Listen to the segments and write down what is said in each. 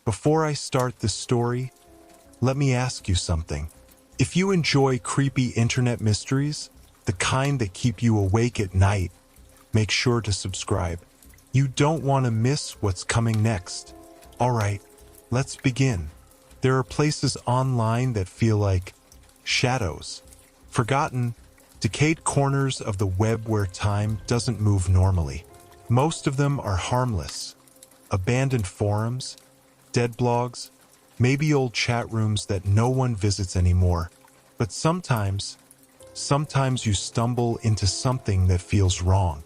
Before I start this story, let me ask you something. If you enjoy creepy internet mysteries, the kind that keep you awake at night, make sure to subscribe. You don't want to miss what's coming next. Alright, let's begin. There are places online that feel like shadows, forgotten, decayed corners of the web where time doesn't move normally. Most of them are harmless. Abandoned forums, dead blogs, maybe old chat rooms that no one visits anymore. But sometimes you stumble into something that feels wrong.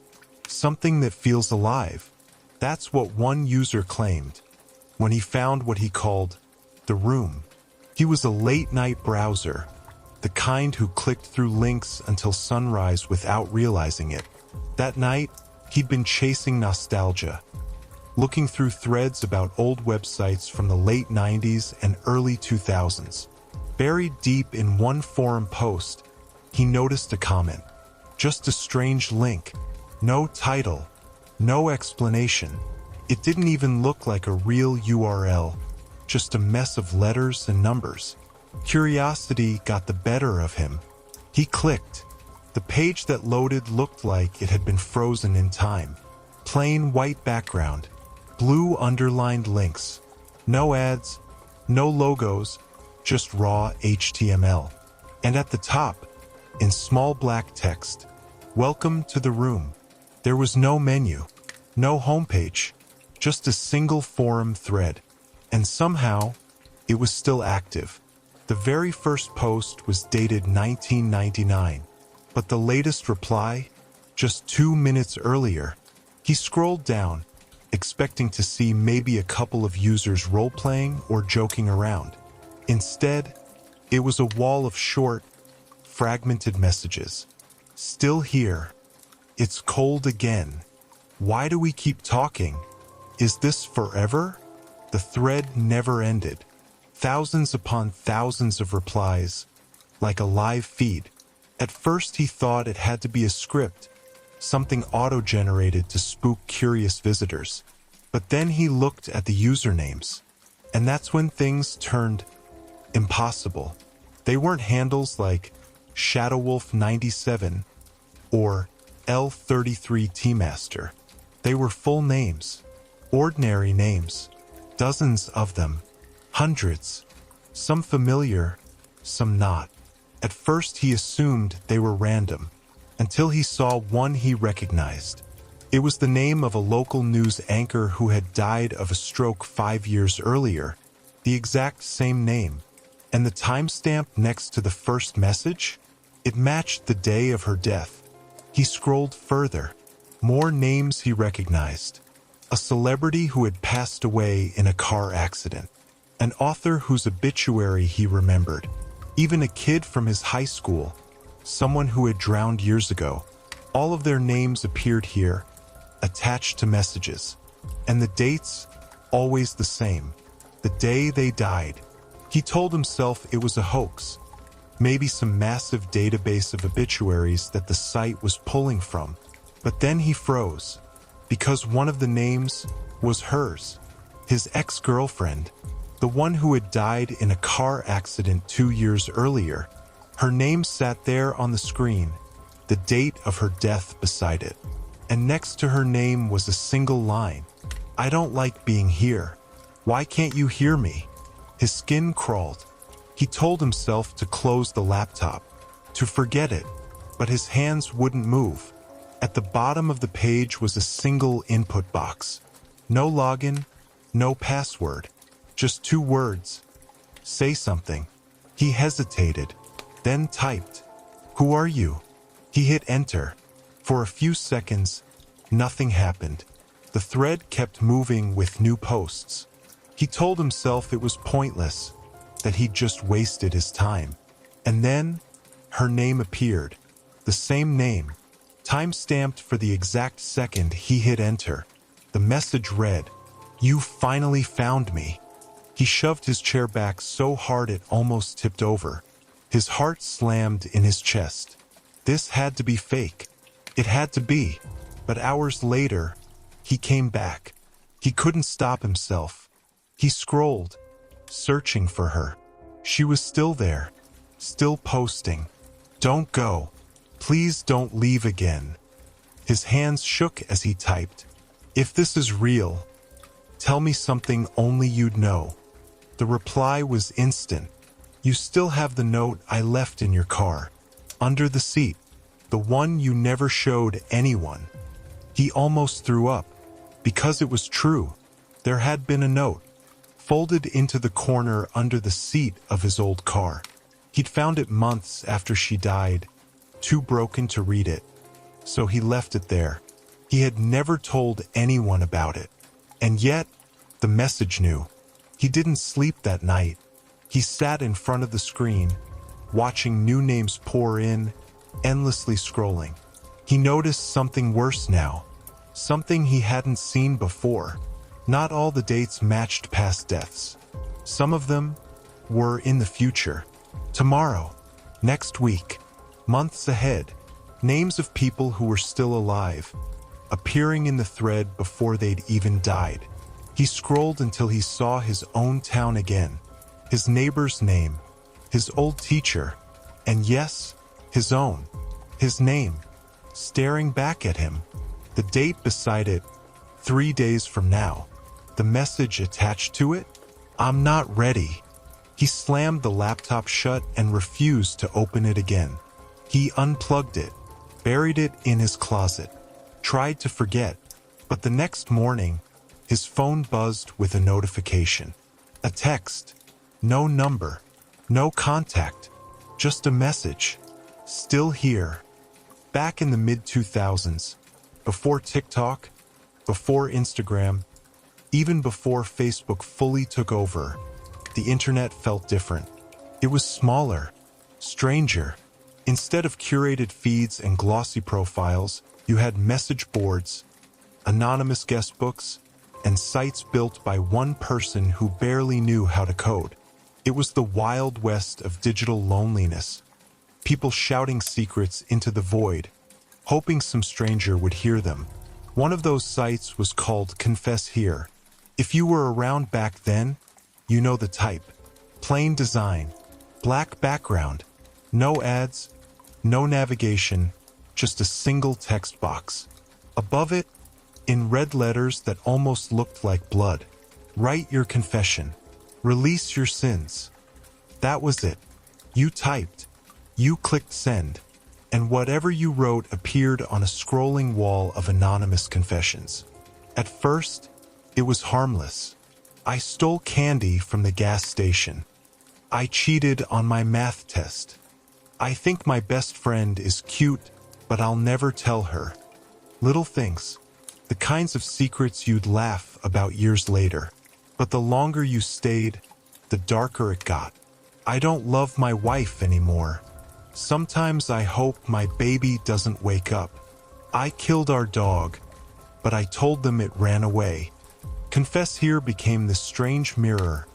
Something that feels alive. That's what one user claimed when he found what he called the room. He was a late-night browser, the kind who clicked through links until sunrise without realizing it. That night, he'd been chasing nostalgia, looking through threads about old websites from the late 90s and early 2000s. Buried deep in one forum post, he noticed a comment. Just a strange link. No title. No explanation. It didn't even look like a real URL, just a mess of letters and numbers. Curiosity got the better of him. He clicked. The page that loaded looked like it had been frozen in time. Plain white background, blue underlined links. No ads, no logos, just raw HTML. And at the top, in small black text, "Welcome to the room." There was no menu, no homepage, just a single forum thread. And somehow, it was still active. The very first post was dated 1999, but the latest reply, just 2 minutes earlier. He scrolled down, expecting to see maybe a couple of users role-playing or joking around. Instead, it was a wall of short, fragmented messages. Still here. It's cold again. Why do we keep talking? Is this forever? The thread never ended. Thousands upon thousands of replies, like a live feed. At first he thought it had to be a script, something auto-generated to spook curious visitors. But then he looked at the usernames, and that's when things turned impossible. They weren't handles like ShadowWolf97 or L33 Teamaster. They were full names, ordinary names, dozens of them, hundreds, some familiar, some not. At first he assumed they were random, until he saw one he recognized. It was the name of a local news anchor who had died of a stroke 5 years earlier, the exact same name. And the timestamp next to the first message? It matched the day of her death. He scrolled further. More names he recognized. A celebrity who had passed away in a car accident. An author whose obituary he remembered. Even a kid from his high school. Someone who had drowned years ago. All of their names appeared here, attached to messages. And the dates, always the same. The day they died. He told himself it was a hoax. Maybe some massive database of obituaries that the site was pulling from. But then he froze, because one of the names was hers. His ex-girlfriend, the one who had died in a car accident 2 years earlier. Her name sat there on the screen, the date of her death beside it. And next to her name was a single line. "I don't like being here. Why can't you hear me?" His skin crawled. He told himself to close the laptop, to forget it, but his hands wouldn't move. At the bottom of the page was a single input box. No login, no password, just 2 words. "Say something." He hesitated, then typed, "Who are you?" He hit enter. For a few seconds, nothing happened. The thread kept moving with new posts. He told himself it was pointless, that he'd just wasted his time. And then, her name appeared. The same name, time-stamped for the exact second he hit enter. The message read, "You finally found me." He shoved his chair back so hard it almost tipped over. His heart slammed in his chest. This had to be fake. It had to be. But hours later, he came back. He couldn't stop himself. He scrolled, searching for her. She was still there, still posting. "Don't go. Please don't leave again." His hands shook as he typed. "If this is real, tell me something only you'd know." The reply was instant. "You still have the note I left in your car, under the seat, the one you never showed anyone." He almost threw up, because it was true. There had been a note, folded into the corner under the seat of his old car. He'd found it months after she died, too broken to read it, so he left it there. He had never told anyone about it, and yet the message knew. He didn't sleep that night. He sat in front of the screen, watching new names pour in, endlessly scrolling. He noticed something worse now, something he hadn't seen before. Not all the dates matched past deaths. Some of them were in the future. Tomorrow, next week, months ahead. Names of people who were still alive, appearing in the thread before they'd even died. He scrolled until he saw his own town again, his neighbor's name, his old teacher, and yes, his own, his name, staring back at him. The date beside it, 3 days from now. The message attached to it, "I'm not ready." He slammed the laptop shut and refused to open it again. He unplugged it, buried it in his closet, tried to forget, but the next morning, his phone buzzed with a notification. A text. No number. No contact. Just a message. "Still here." Back in the mid-2000s, before TikTok, before Instagram, even before Facebook fully took over, the internet felt different. It was smaller, stranger. Instead of curated feeds and glossy profiles, you had message boards, anonymous guestbooks, and sites built by one person who barely knew how to code. It was the Wild West of digital loneliness. People shouting secrets into the void, hoping some stranger would hear them. One of those sites was called ConfessHere. If you were around back then, you know the type. Plain design, black background, no ads, no navigation, just a single text box. Above it, in red letters that almost looked like blood, "Write your confession. Release your sins." That was it. You typed. You clicked send. And whatever you wrote appeared on a scrolling wall of anonymous confessions. At first, it was harmless. "I stole candy from the gas station. I cheated on my math test. I think my best friend is cute, but I'll never tell her." Little things. The kinds of secrets you'd laugh about years later. But the longer you stayed, the darker it got. "I don't love my wife anymore. Sometimes I hope my baby doesn't wake up. I killed our dog, but I told them it ran away." ConfessHere became this strange mirror,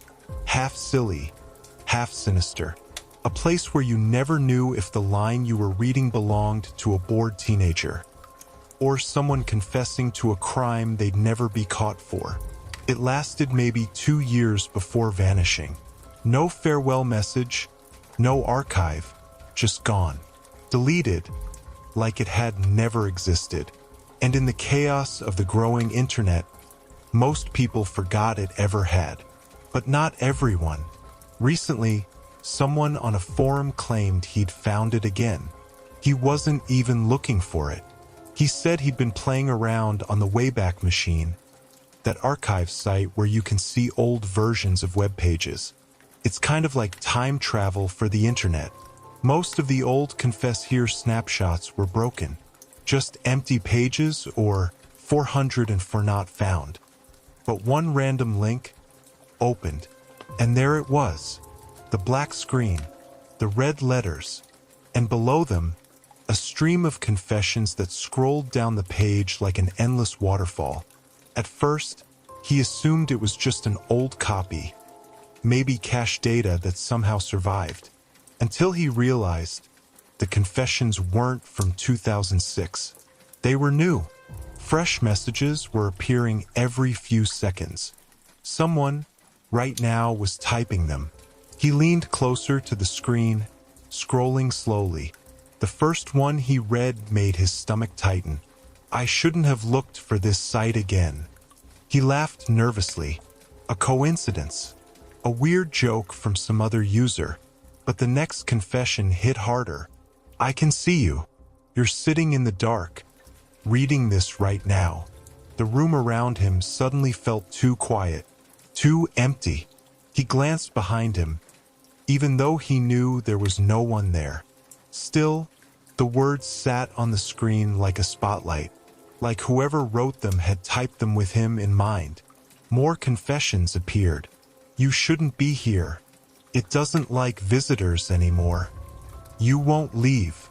half silly, half sinister. A place where you never knew if the line you were reading belonged to a bored teenager, or someone confessing to a crime they'd never be caught for. It lasted maybe 2 years before vanishing. No farewell message, no archive, just gone. Deleted, like it had never existed. And in the chaos of the growing internet, most people forgot it ever had. But not everyone. Recently, someone on a forum claimed he'd found it again. He wasn't even looking for it. He said he'd been playing around on the Wayback Machine, that archive site where you can see old versions of web pages. It's kind of like time travel for the internet. Most of the old ConfessHere snapshots were broken. Just empty pages or 404 not found. But one random link opened, and there it was. The black screen, the red letters, and below them, a stream of confessions that scrolled down the page like an endless waterfall. At first, he assumed it was just an old copy, maybe cache data that somehow survived, until he realized the confessions weren't from 2006. They were new. Fresh messages were appearing every few seconds. Someone, right now was typing them. He leaned closer to the screen, scrolling slowly. The first one he read made his stomach tighten. I shouldn't have looked for this site again. He laughed nervously. A coincidence. A weird joke from some other user. But the next confession hit harder. I can see you. You're sitting in the dark, reading this right now. The room around him suddenly felt too quiet, too empty. He glanced behind him, even though he knew there was no one there. Still, the words sat on the screen like a spotlight, like whoever wrote them had typed them with him in mind. More confessions appeared. You shouldn't be here. It doesn't like visitors anymore. You won't leave.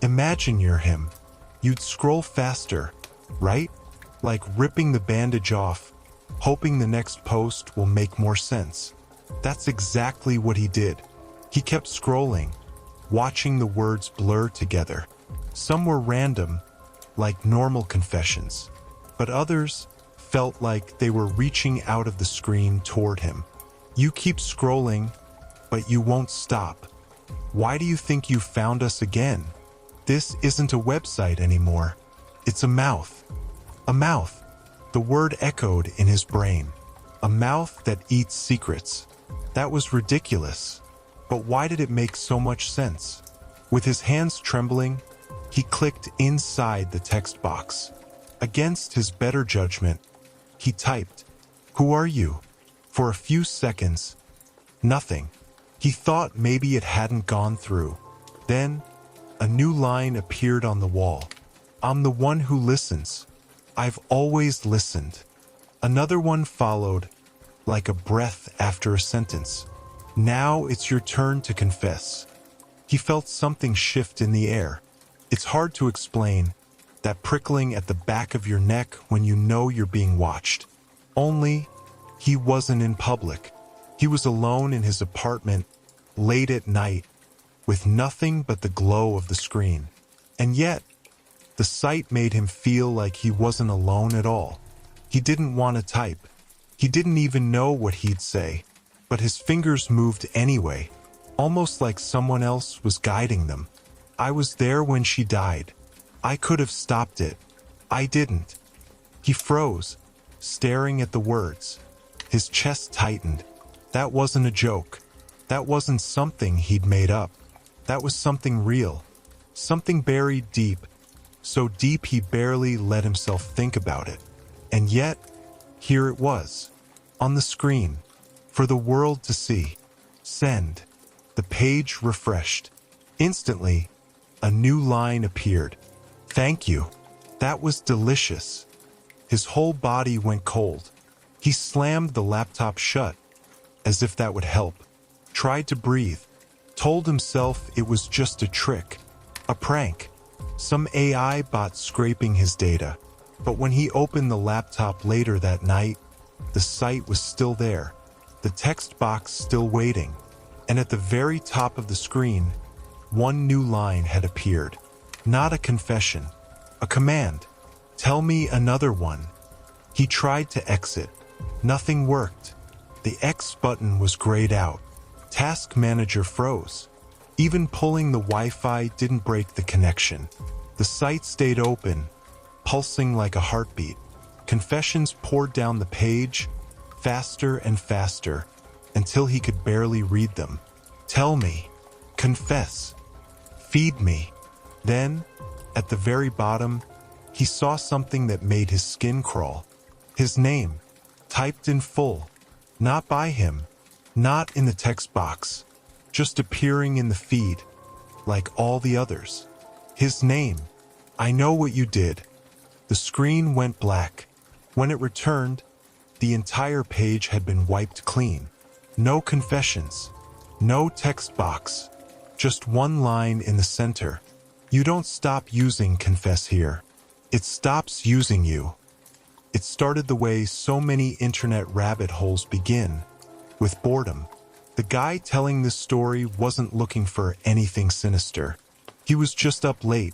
Imagine you're him. You'd scroll faster, right? Like ripping the bandage off, hoping the next post will make more sense. That's exactly what he did. He kept scrolling, watching the words blur together. Some were random, like normal confessions, but others felt like they were reaching out of the screen toward him. You keep scrolling, but you won't stop. Why do you think you found us again? This isn't a website anymore. It's a mouth. A mouth. The word echoed in his brain. A mouth that eats secrets. That was ridiculous. But why did it make so much sense? With his hands trembling, he clicked inside the text box. Against his better judgment, he typed, "Who are you?" For a few seconds, nothing. He thought maybe it hadn't gone through. Then, a new line appeared on the wall. "I'm the one who listens. I've always listened." Another one followed, like a breath after a sentence. "Now it's your turn to confess." He felt something shift in the air. It's hard to explain, that prickling at the back of your neck when you know you're being watched. Only, he wasn't in public. He was alone in his apartment, late at night, with nothing but the glow of the screen. And yet, the sight made him feel like he wasn't alone at all. He didn't want to type. He didn't even know what he'd say, but his fingers moved anyway, almost like someone else was guiding them. "I was there when she died. I could have stopped it. I didn't." He froze, staring at the words. His chest tightened. That wasn't a joke. That wasn't something he'd made up. That was something real. Something buried deep, so deep he barely let himself think about it. And yet, here it was, on the screen, for the world to see. Send. The page refreshed. Instantly, a new line appeared. "Thank you." That was delicious. His whole body went cold. He slammed the laptop shut, as if that would help. Tried to breathe. Told himself it was just a trick. A prank. Some AI bot scraping his data. But when he opened the laptop later that night, the site was still there. The text box still waiting. And at the very top of the screen, one new line had appeared. Not a confession. A command. "Tell me another one." He tried to exit. Nothing worked. The X button was grayed out. Task Manager froze. Even pulling the Wi-Fi didn't break the connection. The site stayed open, pulsing like a heartbeat. Confessions poured down the page, faster and faster, until he could barely read them. "Tell me. Confess. Feed me." Then, at the very bottom, he saw something that made his skin crawl. His name, typed in full. Not by him, not in the text box, just appearing in the feed, like all the others. His name. "I know what you did." The screen went black. When it returned, the entire page had been wiped clean. No confessions. No text box. Just one line in the center. "You don't stop using ConfessHere. It stops using you." It started the way so many internet rabbit holes begin, with boredom. The guy telling this story wasn't looking for anything sinister. He was just up late,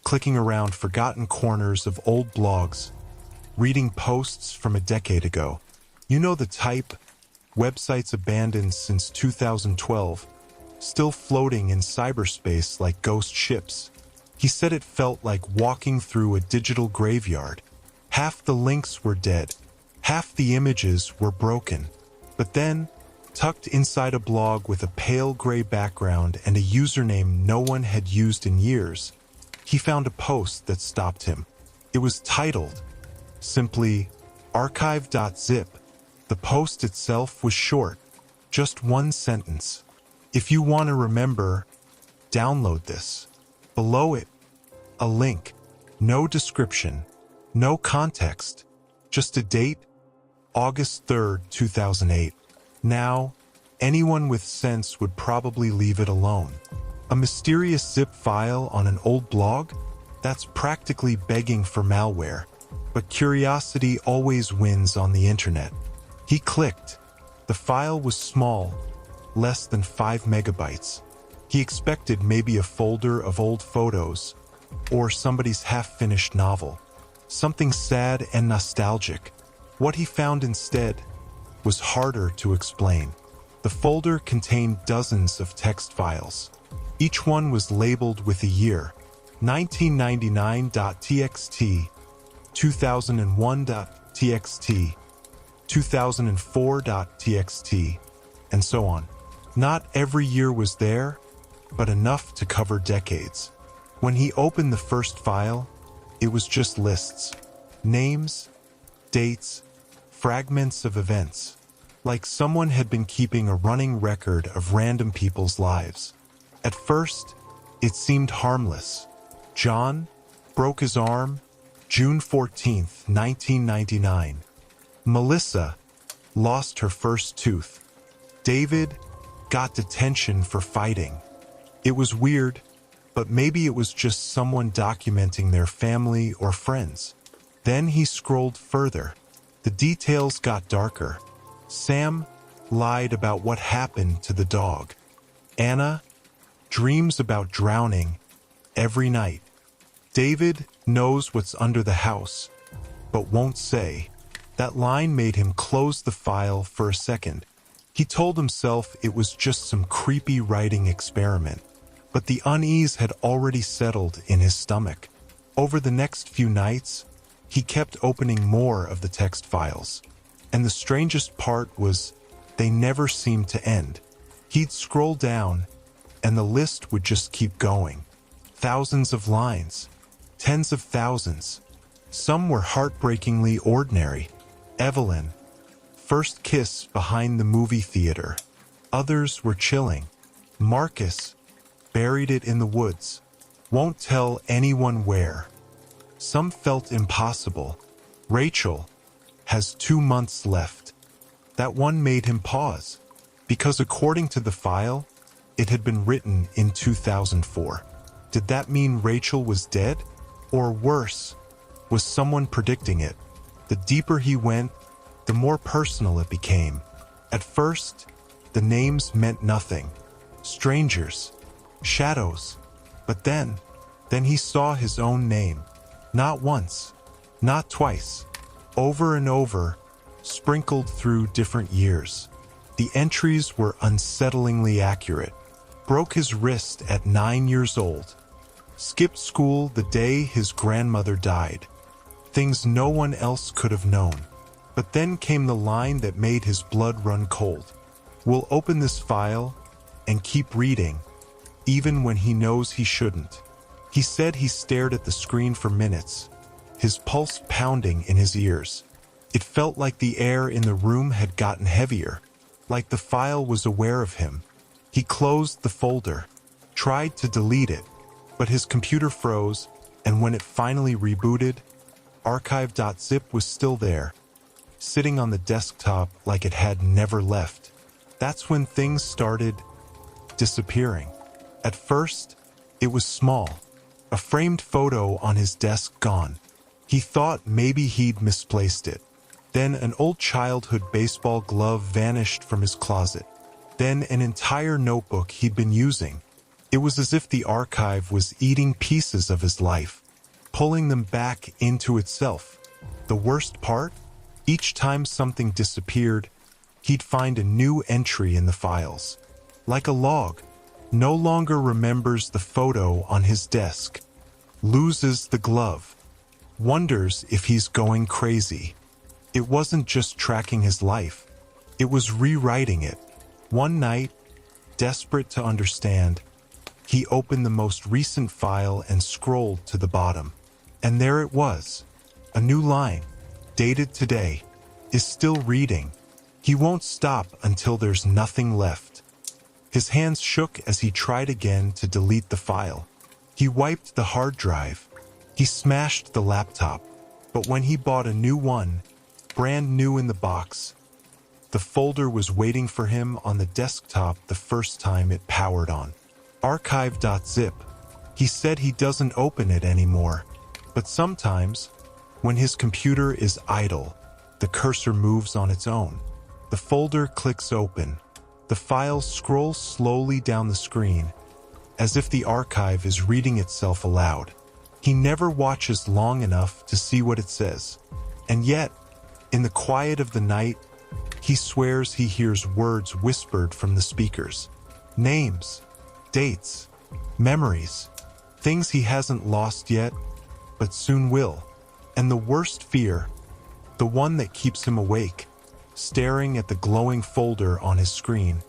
clicking around forgotten corners of old blogs, reading posts from a decade ago. You know the type, websites abandoned since 2012, still floating in cyberspace like ghost ships. He said it felt like walking through a digital graveyard. Half the links were dead, half the images were broken. But then, tucked inside a blog with a pale gray background and a username no one had used in years, he found a post that stopped him. It was titled, simply, archive.zip. The post itself was short, just one sentence. If you want to remember, download this. Below it, a link. No description, no context, just a date, August 3rd, 2008. Now, anyone with sense would probably leave it alone. A mysterious zip file on an old blog? That's practically begging for malware. But curiosity always wins on the internet. He clicked. The file was small, less than 5 megabytes. He expected maybe a folder of old photos, or somebody's half-finished novel. Something sad and nostalgic. What he found instead was harder to explain. The folder contained dozens of text files. Each one was labeled with a year: 1999.txt, 2001.txt, 2004.txt, and so on. Not every year was there, but enough to cover decades. When he opened the first file, it was just lists. Names, dates, fragments of events. Like someone had been keeping a running record of random people's lives. At first, it seemed harmless. John broke his arm, June 14th, 1999. Melissa lost her first tooth. David got detention for fighting. It was weird, but maybe it was just someone documenting their family or friends. Then he scrolled further. The details got darker. Sam lied about what happened to the dog. Anna dreams about drowning every night. David knows what's under the house, but won't say. That line made him close the file for a second. He told himself it was just some creepy writing experiment, but the unease had already settled in his stomach. Over the next few nights, he kept opening more of the text files. And the strangest part was, they never seemed to end. He'd scroll down, and the list would just keep going. Thousands of lines, tens of thousands. Some were heartbreakingly ordinary. Evelyn, first kiss behind the movie theater. Others were chilling. Marcus, buried it in the woods. Won't tell anyone where. Some felt impossible. Rachel has 2 months left. That one made him pause, because according to the file, it had been written in 2004. Did that mean Rachel was dead? Or worse, was someone predicting it? The deeper he went, the more personal it became. At first, the names meant nothing. Strangers, shadows. But then he saw his own name. Not once, not twice. Over and over, sprinkled through different years. The entries were unsettlingly accurate. Broke his wrist at 9 years old. Skipped school the day his grandmother died. Things no one else could have known. But then came the line that made his blood run cold. We'll open this file and keep reading, even when he knows he shouldn't. He said he stared at the screen for minutes, his pulse pounding in his ears. It felt like the air in the room had gotten heavier, like the file was aware of him. He closed the folder, tried to delete it, but his computer froze, and when it finally rebooted, archive.zip was still there, sitting on the desktop like it had never left. That's when things started disappearing. At first, it was small, a framed photo on his desk gone. He thought maybe he'd misplaced it. Then an old childhood baseball glove vanished from his closet. Then an entire notebook he'd been using. It was as if the archive was eating pieces of his life, pulling them back into itself. The worst part? Each time something disappeared, he'd find a new entry in the files. Like a log, no longer remembers the photo on his desk, loses the glove, wonders if he's going crazy. It wasn't just tracking his life, it was rewriting it. One night, desperate to understand, he opened the most recent file and scrolled to the bottom. And there it was, a new line, dated today, is still reading. He won't stop until there's nothing left. His hands shook as he tried again to delete the file. He wiped the hard drive. He smashed the laptop. But when he bought a new one, brand new in the box, the folder was waiting for him on the desktop the first time it powered on. Archive.zip. He said he doesn't open it anymore. But sometimes, when his computer is idle, the cursor moves on its own. The folder clicks open. The file scrolls slowly down the screen, as if the archive is reading itself aloud. He never watches long enough to see what it says. And yet, in the quiet of the night, he swears he hears words whispered from the speakers. Names, dates, memories, things he hasn't lost yet, but soon will. And the worst fear, the one that keeps him awake, staring at the glowing folder on his screen,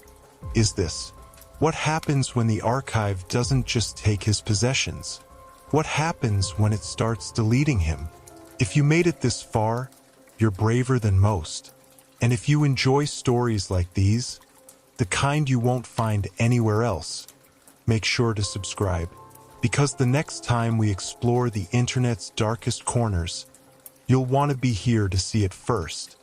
is this. What happens when the archive doesn't just take his possessions? What happens when it starts deleting him? If you made it this far, you're braver than most. And if you enjoy stories like these, the kind you won't find anywhere else, make sure to subscribe. Because the next time we explore the internet's darkest corners, you'll want to be here to see it first.